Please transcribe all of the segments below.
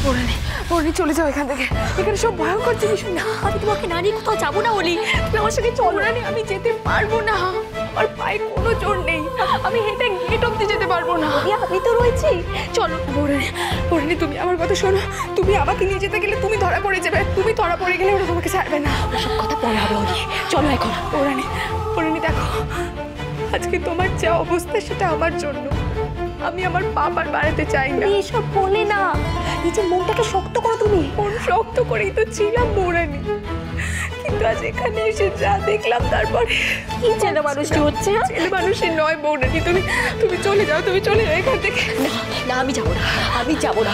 পৌরাণী চলে যাও এখান থেকে, এখানে সব ভয়ঙ্কর জিনিস। না, আমি তোমাকে না নিয়ে কোথাও যাবো না অলি, তুমি আমার সাথে চলো। পৌরাণী আমি যেতে পারবো না, আমার পায়ে কোনো জোর নেই, আমি হেঁটে গেট অব্দি যেতে পারবো না। আমি তো রয়েছি, চলো। পৌরাণী তুমি আমার কথা শোনো, তুমি আমাকে নিয়ে যেতে গেলে তুমি ধরা পড়ে যাবে, তুমি ধরা পড়ে গেলে ওরা তোমাকে ছাড়বে না। সব কথা পরে হবে অলি, চলো এখন। পৌরাণী দেখো, আজকে তোমার যা অবস্থা সেটা আমার জন্য, আমি আমার পাপার বাড়াতে চাই না। এসব বলে না, নিজের মনটাকে শক্ত করো তুমি। মন শক্ত করেই তো ছিলাম পৌরাণী, কিন্তু আজ এখানে এসে যা দেখলাম তারপরে কি ছেলে মানুষটি হচ্ছে। ছেলে মানুষের নয় পৌরাণী, তুমি চলে যাও, তুমি চলে যাও এখান থেকে। না আমি যাবো না, আমি যাবো না।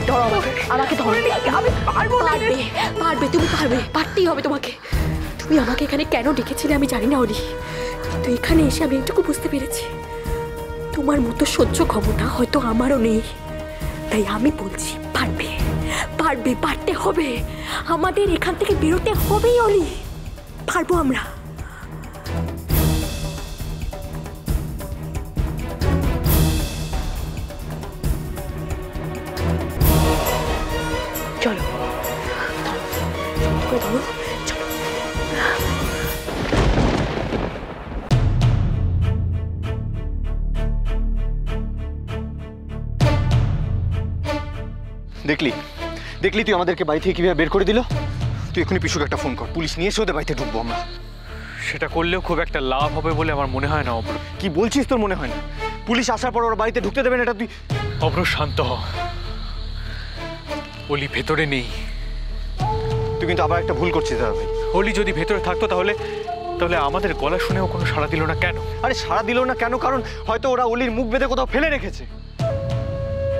ধরো আমাকে ধরো। আমি পারবো না। পারবে তুমি, পারতেই হবে তোমাকে। তুমি আমাকে এখানে কেন ডেকেছিলে আমি জানি না অলি, কিন্তু এখানে এসে আমি এটুকু বুঝতে পেরেছি, তোমার মতো সহ্য ক্ষমতা হয়তো আমারও নেই। তাই আমি বলছি পারতে হবে, আমাদের এখান থেকে বেরোতে হবেই অলি, পারবো আমরা। চলো ধরো, চলো। দেখলি তুই আমাদেরকে বাড়ি থেকে কিভাবে বের করে দিল। তুই এখনই পিসুকে একটা ফোন কর, পুলিশ নিয়ে এসে ওদের বাড়িতে ঢুকবো আমরা। সেটা করলেও খুব একটা লাভ হবে বলে আমার মনে হয় না অব্র। কি বলছিস, তোর মনে হয় না পুলিশ আসার পর ওর বাড়িতে ঢুকতে দেবেন এটা তুই? অব্র শান্ত হ, অলি ভেতরে নেই। তুই কিন্তু আবার একটা ভুল করছিস দাদা ভাই। অলি যদি ভেতরে থাকতো তাহলে আমাদের গলা শুনেও কোনো সাড়া দিল না কেন? আরে সাড়া দিল না কেন, কারণ হয়তো ওরা অলির মুখ বেঁধে কোথাও ফেলে রেখেছে।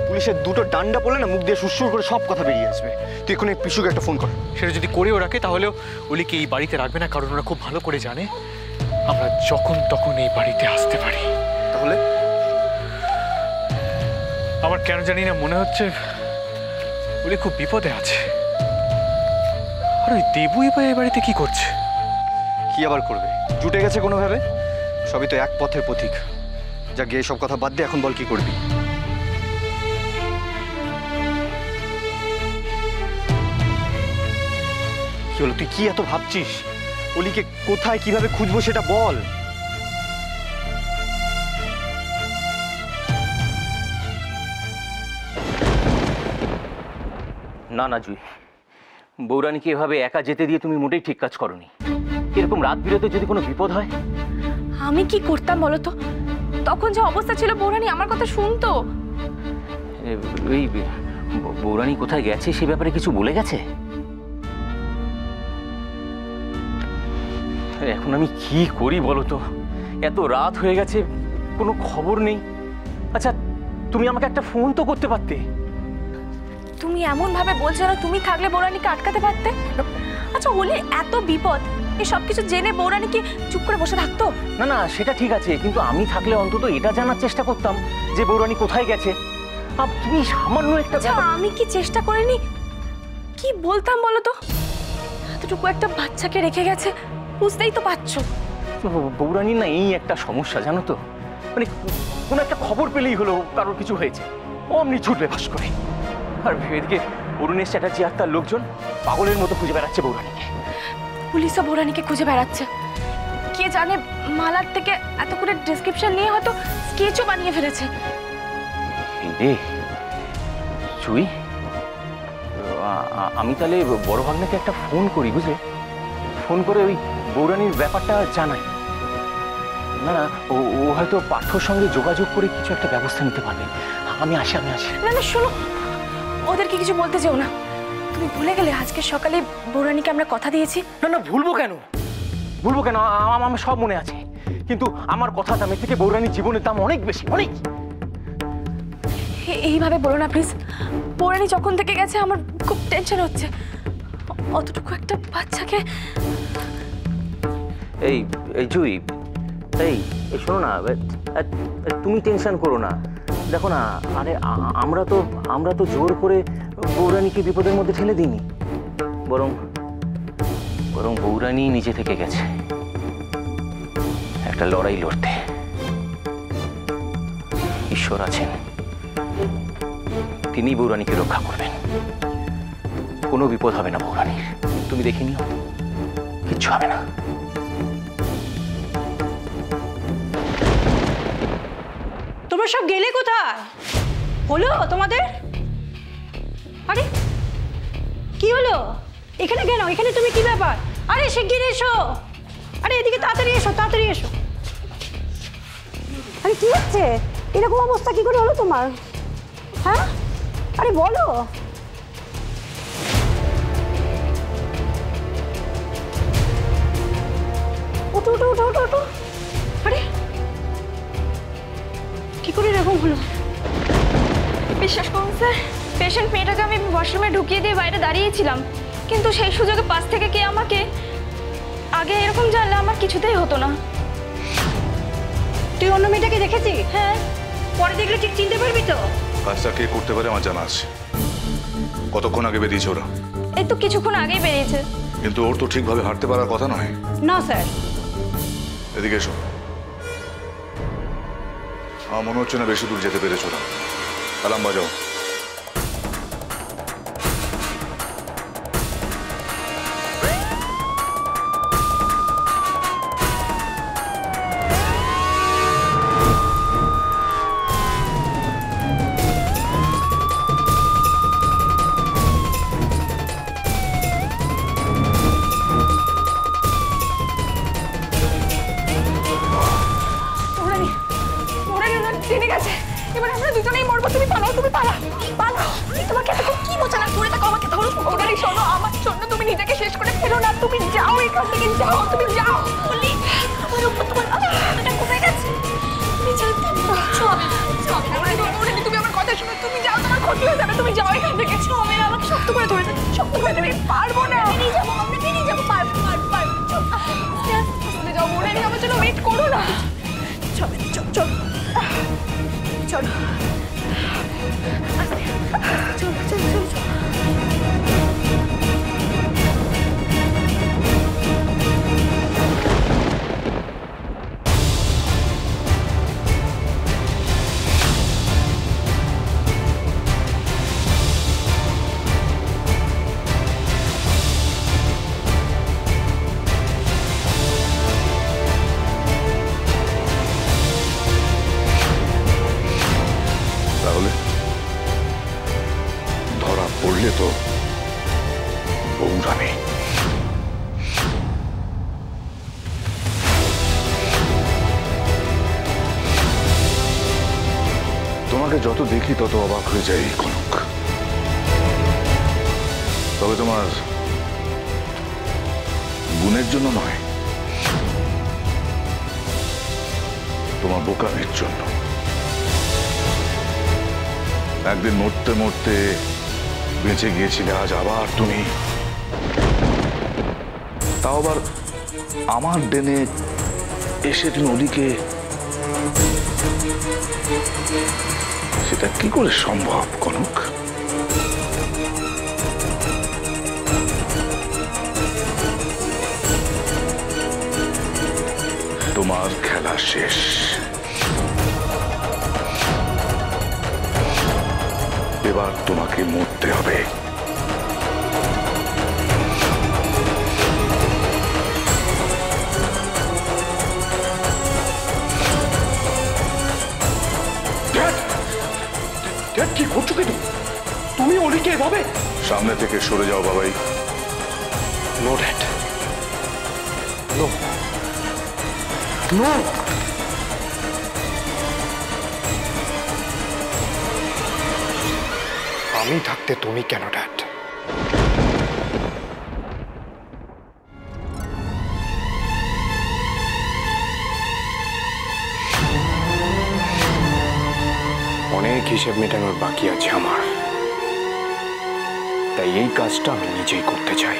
পুলিশের দুটো ডান্ডা পড়লে না মুখ দিয়ে সুরসুর করে সব কথা বেরিয়ে আসবে। তুই এখন পিসুকে একটা ফোন কর। সেটা যদি করেও রাখে তাহলেও অলিকে এই বাড়িতে রাখবে না, কারণ ওরা খুব ভালো করে জানে আমরা যখন তখন এই বাড়িতে আসতে পারি। তাহলে আমার কেন জানি না মনে হচ্ছে অলি খুব বিপদে আছে। আর ওই দেবু এবার এই বাড়িতে কি করছে? কি আবার করবে, জুটে গেছে কোনোভাবে। সবই তো এক পথের পথিক। যা গিয়ে সব কথা বাদ দিয়ে এখন বল কি করবি। কি হলো, তুই কি এত ভাবছিস? অলিকে কোথায় কিভাবে খুঁজবো সেটা বল। না না জুই, বৌরানীকে এভাবে একা যেতে দিয়ে তুমি মোটেই ঠিক কাজ করনি। এরকম রাত বিরেতে যদি কোনো বিপদ হয়? আমি কি করতাম বলো তো, তখন যে অবস্থা ছিল পৌরাণী আমার কথা শুনতো। ওই বৌরানী কোথায় গেছে সে ব্যাপারে কিছু বলে গেছে? এখন আমি কি করি বলো তো, এত রাত হয়ে গেছে কোনো খবর নেই। আচ্ছা তুমি আমাকে একটা ফোন তো করতে পারতে। তুমি এমন ভাবে বলছো না তুমি থাকলে বৌরানীকে আটকাতে পারতে। আচ্ছা ওলির এত বিপদ, এই সব কিছু জেনে বৌরানী কি চুপ করে বসে থাকতো? না না সেটা ঠিক আছে, কিন্তু আমি থাকলে অন্তত এটা জানার চেষ্টা করতাম যে বৌরানী কোথায় গেছে। তুমি সামান্য একটা আমি কি চেষ্টা করিনি? কি বলতাম বলো তো, এতটুকু একটা বাচ্চাকে রেখে গেছে, বুঝতেই তো পারছো। বৌরানীর না এই একটা সমস্যা জানো তো, মানে কোনো একটা খবর পেলেই হলো কারোর কিছু হয়েছে অমনি ছুটবে ভাস করে। আর এদিকে অরুণেশ চ্যাটার্জি আর তার লোকজন পাগলের মতো খুঁজে বেড়াচ্ছে বৌরানীকে। পুলিশও বৌরানীকে খুঁজে বেড়াচ্ছে। কে জানে মালার থেকে এত করে ডেসক্রিপশন নিয়ে হয়তো স্কেচও বানিয়ে ফেলেছে। চুই, আমি তাহলে বড় ভাগ্নেকে একটা ফোন করি বুঝলে, ফোন করে ওই বৌরানীর ব্যাপারটা জানাই। না না ও হয়তো পার্থর সঙ্গে যোগাযোগ করে কিছু একটা ব্যবস্থা নিতে পারবে। আমি আসি। না না শোনো, ওদেরকে কিছু বলতে যেও না। তুমি ভুলে গেলে আজকে সকালে বৌরানীকে আমরা কথা দিয়েছি। না ভুলবো কেন, আমার সব মনে আছে, কিন্তু আমার কথা দামের থেকে বৌরানীর জীবনের দাম অনেক বেশি, অনেক। এইভাবে বলো না প্লিজ। বৌরানী যখন থেকে গেছে আমার খুব টেনশন হচ্ছে। অতটুকু একটা বাচ্চাকে। এই জুই, এই শোনো না, তুমি টেনশন করো না। দেখো না, আরে আমরা তো জোর করে বৌরানীকে বিপদের মধ্যে ঠেলে দিইনি, বরং বৌরানী নিজে থেকে গেছে একটা লড়াই লড়তে। ঈশ্বর আছেন, তিনি বৌরানীকে রক্ষা করবেন। কোনো বিপদ হবে না বৌরানীর, তুমি দেখে নিও, কিচ্ছু হবে না। তোমরা সব গেলে কোথায়? হলো তোমাদের? আরে কি হলো? এখানে কেন? এখানে তুমি কি ব্যাপার? আরে শিগগির এসো, আরে এদিকে তাড়াতাড়ি এসো, তাড়াতাড়ি এসো। আরে কি হচ্ছে? এরকম অবস্থা কি করে হলো তোমার? হ্যাঁ, আরে বলো। ওঠো ওঠো ওঠো ওঠো ওঠো। আরে কি করে এরকম হলো? বিশ্বাস করুন স্যার, পেশেন্ট মেয়েটাকে আমি ওয়াশরুমে ঢুকিয়ে দিয়ে বাইরে দাঁড়িয়েছিলাম, কিন্তু সেই সুযোগে পাশ থেকে কে আমাকে, আগে এরকম জানলে আমার কিছুতেই হতো না। তুই অন্য মেয়েটাকে দেখেছি? হ্যাঁ। পরে দেখলে ঠিক চিনতে পারবি তো? কাজটা কে করতে পারে আমার জানা আছে। কতক্ষণ আগে বেরিয়েছে ওরা? এই তো কিছুক্ষণ আগেই বেরিয়েছে। কিন্তু ওর তো ঠিকভাবে হাঁটতে পারার কথা নয়। না স্যার। এদিকে এসো। আমার মনে হচ্ছে না বেশি দূর যেতে পেরেছ ওরা। অ্যালার্ম বাজাও। জেনে গেছে, এবার আমরা দুজনেই মরবো। তুমি পালাও, তুমি পালাও, পালাও। তোমাকে এতক্ষণ কি বোঝানো করে থাকো, আমাকে ধরো। ওরাই শোনো, আমার জন্য তুমি নিজেকে শেষ করে ফেলো না। তুমি যাও এখান থেকে, যাও, তুমি যাও। বলি আমার উপর তোমার এটা কোথায় গেছে? তুমি জানতে হবে না। তুমি আমার কথা শুনো, তুমি যাও, তোমার ক্ষতি হয়ে যাবে। তুমি যাও এখান থেকে। হবে না, আমাকে শক্ত করে ধরে থাকো, শক্ত করে ধরে। পারবো না, বেরিয়ে যাবো, আমরা বেরিয়ে যাবো। পারবো পারবো পারবো। চলে যাও, মনে নেই, আমার জন্য ওয়েট করো না। চল চল চল চল চল চল চল চল। তাহলে ধরা পড়লে তো বৌরানী। তোমাকে যত দেখি তত অবাক হয়ে যাই কনক। তবে তোমার গুণের জন্য নয়, তোমার বোকামির জন্য। একদিন মরতে মরতে বেঁচে গিয়েছিলে, আজ আবার তুমি, তাও আবার আমার ডেনে এসে তুমি অলিকে, সেটা কি করে সম্ভব কনক? তোমার খেলা শেষ। এবার তোমাকে মরতে হবে। কি করছো কি তুমি? অলিকে এভাবে? সামনে থেকে সরে যাও বাবাই। No dad, no no. আমি থাকতে তুমি কেন ড্যাড? অনেক হিসেব মেটানোর বাকি আছে আমার, তাই এই কাজটা আমি নিজেই করতে চাই।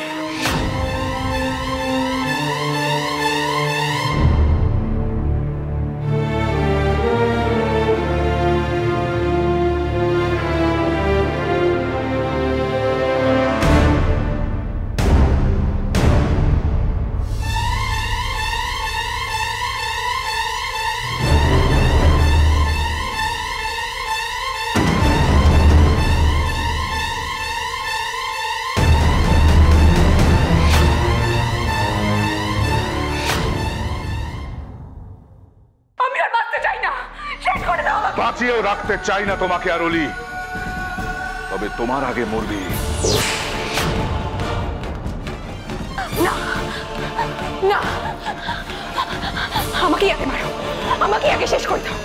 বাঁচিয়েও রাখতে চাই না তোমাকে আর অলি, তবে তোমার আগে মরবি। না না, আমাকে আগে মারো, আমাকে আগে শেষ করে দাও।